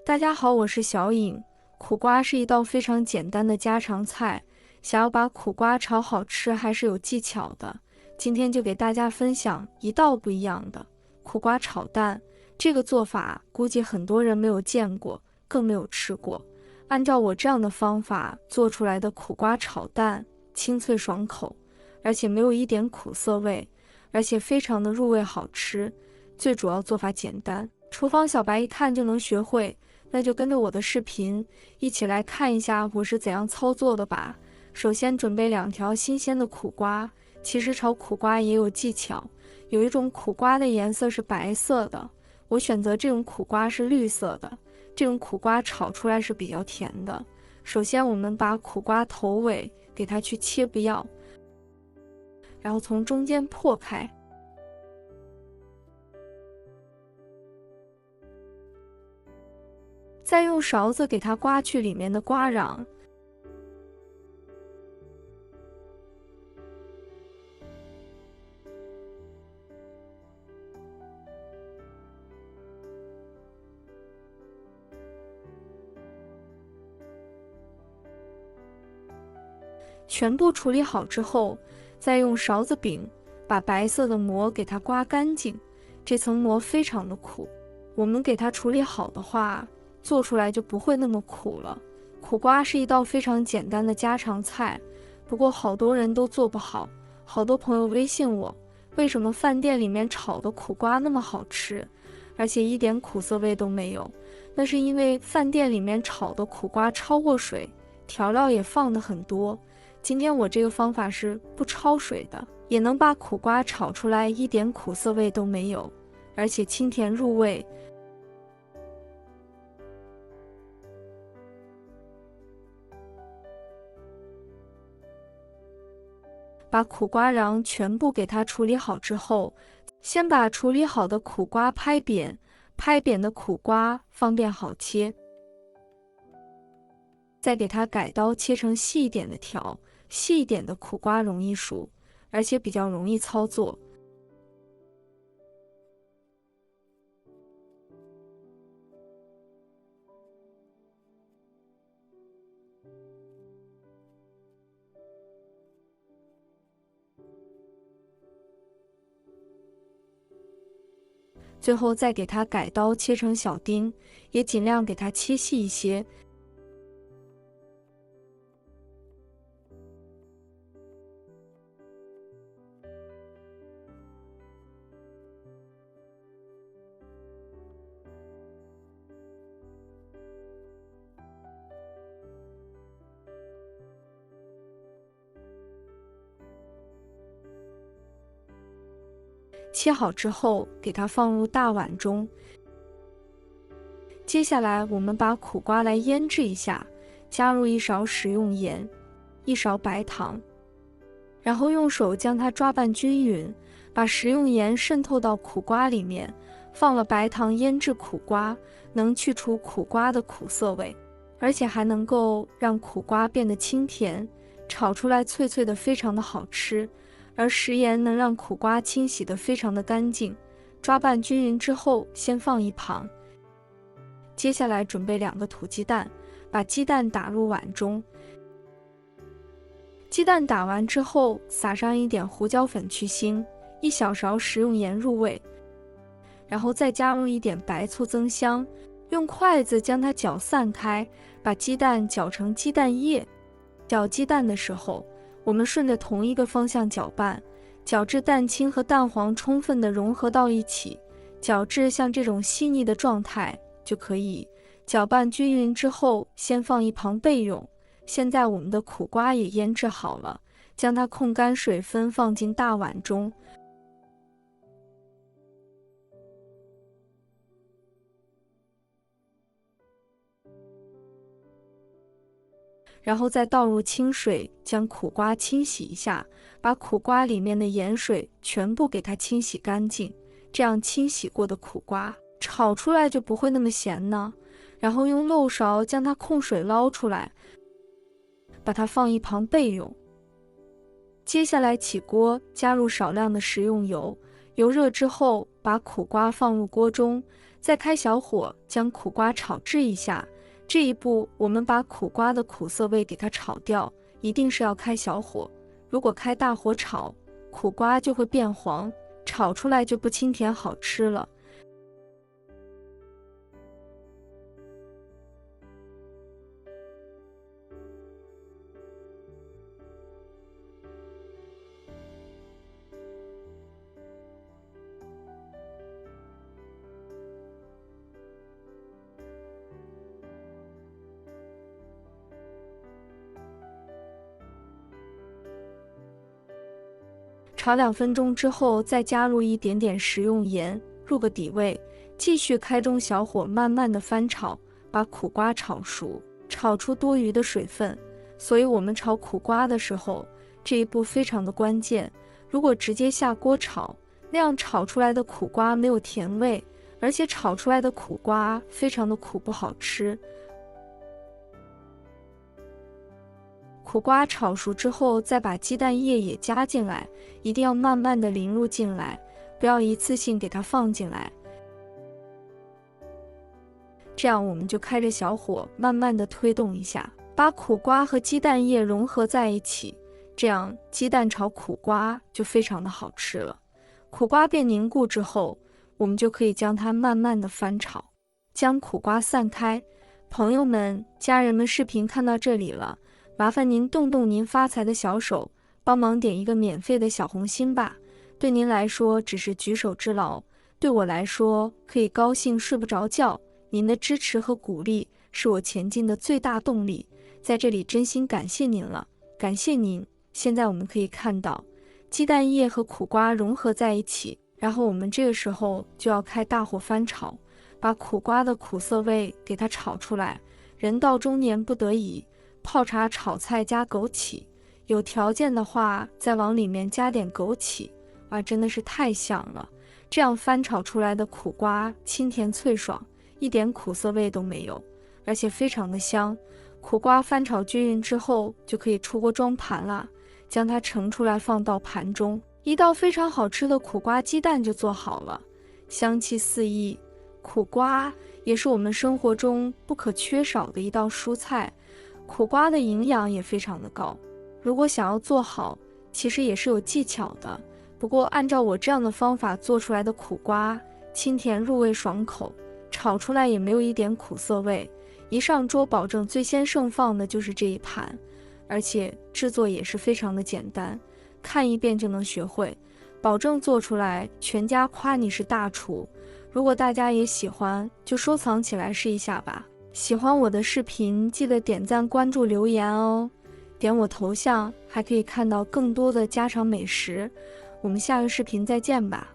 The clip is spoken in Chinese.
大家好，我是小颖。苦瓜是一道非常简单的家常菜，想要把苦瓜炒好吃还是有技巧的。今天就给大家分享一道不一样的苦瓜炒蛋。这个做法估计很多人没有见过，更没有吃过。按照我这样的方法做出来的苦瓜炒蛋，清脆爽口，而且没有一点苦涩味，而且非常的入味好吃。最主要做法简单，厨房小白一看就能学会。那就跟着我的视频一起来看一下我是怎样操作的吧。首先准备2条新鲜的苦瓜，其实炒苦瓜也有技巧，有一种苦瓜的颜色是白色的，我选择这种苦瓜是绿色的，这种苦瓜炒出来是比较甜的。首先我们把苦瓜头尾给它去切不要，然后从中间破开，再用勺子给它刮去里面的瓜瓤，全部处理好之后，再用勺子柄把白色的膜给它刮干净。这层膜非常的苦，我们给它处理好的话，做出来就不会那么苦了。苦瓜是一道非常简单的家常菜，不过好多人都做不好。好多朋友微信我，为什么饭店里面炒的苦瓜那么好吃，而且一点苦涩味都没有？那是因为饭店里面炒的苦瓜焯过水，调料也放的很多。今天我这个方法是不焯水的，也能把苦瓜炒出来一点苦涩味都没有，而且清甜入味。把苦瓜瓤全部给它处理好之后，先把处理好的苦瓜拍扁，拍扁的苦瓜方便好切，再给它改刀切成细一点的条，细一点的苦瓜容易熟，而且比较容易操作。最后再给它改刀切成小丁，也尽量给它切细一些。切好之后，给它放入大碗中。接下来我们把苦瓜来腌制一下，加入1勺食用盐，1勺白糖，然后用手将它抓拌均匀，把食用盐渗透到苦瓜里面。放了白糖腌制苦瓜，能去除苦瓜的苦涩味，而且还能够让苦瓜变得清甜，炒出来脆脆的，非常的好吃。而食盐能让苦瓜清洗得非常的干净。抓拌均匀之后，先放一旁。接下来准备2个土鸡蛋，把鸡蛋打入碗中。鸡蛋打完之后，撒上一点胡椒粉去腥，1小勺食用盐入味，然后再加入一点白醋增香。用筷子将它搅散开，把鸡蛋搅成鸡蛋液。搅鸡蛋的时候，我们顺着同一个方向搅拌，搅至蛋清和蛋黄充分的融合到一起，搅至像这种细腻的状态就可以。搅拌均匀之后，先放一旁备用。现在我们的苦瓜也腌制好了，将它控干水分放进大碗中。然后再倒入清水，将苦瓜清洗一下，把苦瓜里面的盐水全部给它清洗干净。这样清洗过的苦瓜炒出来就不会那么咸呢。然后用漏勺将它控水捞出来，把它放一旁备用。接下来起锅，加入少量的食用油，油热之后，把苦瓜放入锅中，再开小火将苦瓜炒制一下。这一步我们把苦瓜的苦涩味给它炒掉，一定是要开小火。如果开大火炒，苦瓜就会变黄，炒出来就不清甜好吃了。炒2分钟之后，再加入一点点食用盐，入个底味。继续开中小火慢慢的翻炒，把苦瓜炒熟，炒出多余的水分。所以我们炒苦瓜的时候，这一步非常的关键。如果直接下锅炒，那样炒出来的苦瓜没有甜味，而且炒出来的苦瓜非常的苦，不好吃。苦瓜炒熟之后，再把鸡蛋液也加进来，一定要慢慢的淋入进来，不要一次性给它放进来。这样我们就开着小火慢慢的推动一下，把苦瓜和鸡蛋液融合在一起，这样鸡蛋炒苦瓜就非常的好吃了。苦瓜变凝固之后，我们就可以将它慢慢的翻炒，将苦瓜散开。朋友们、家人们，视频看到这里了，麻烦您动动您发财的小手，帮忙点一个免费的小红心吧。对您来说只是举手之劳，对我来说可以高兴睡不着觉。您的支持和鼓励是我前进的最大动力，在这里真心感谢您了，感谢您。现在我们可以看到鸡蛋液和苦瓜融合在一起，然后我们这个时候就要开大火翻炒，把苦瓜的苦涩味给它炒出来。人到中年不得已，泡茶炒菜加枸杞，有条件的话再往里面加点枸杞，哇，真的是太香了。这样翻炒出来的苦瓜清甜脆爽，一点苦涩味都没有，而且非常的香。苦瓜翻炒均匀之后，就可以出锅装盘了，将它盛出来放到盘中，一道非常好吃的苦瓜鸡蛋就做好了，香气四溢。苦瓜也是我们生活中不可缺少的一道蔬菜，苦瓜的营养也非常的高。如果想要做好，其实也是有技巧的。不过按照我这样的方法做出来的苦瓜，清甜入味爽口，炒出来也没有一点苦涩味。一上桌保证最先盛放的就是这一盘，而且制作也是非常的简单，看一遍就能学会，保证做出来全家夸你是大厨。如果大家也喜欢，就收藏起来试一下吧。喜欢我的视频，记得点赞、关注、留言哦。点我头像还可以看到更多的家常美食。我们下个视频再见吧。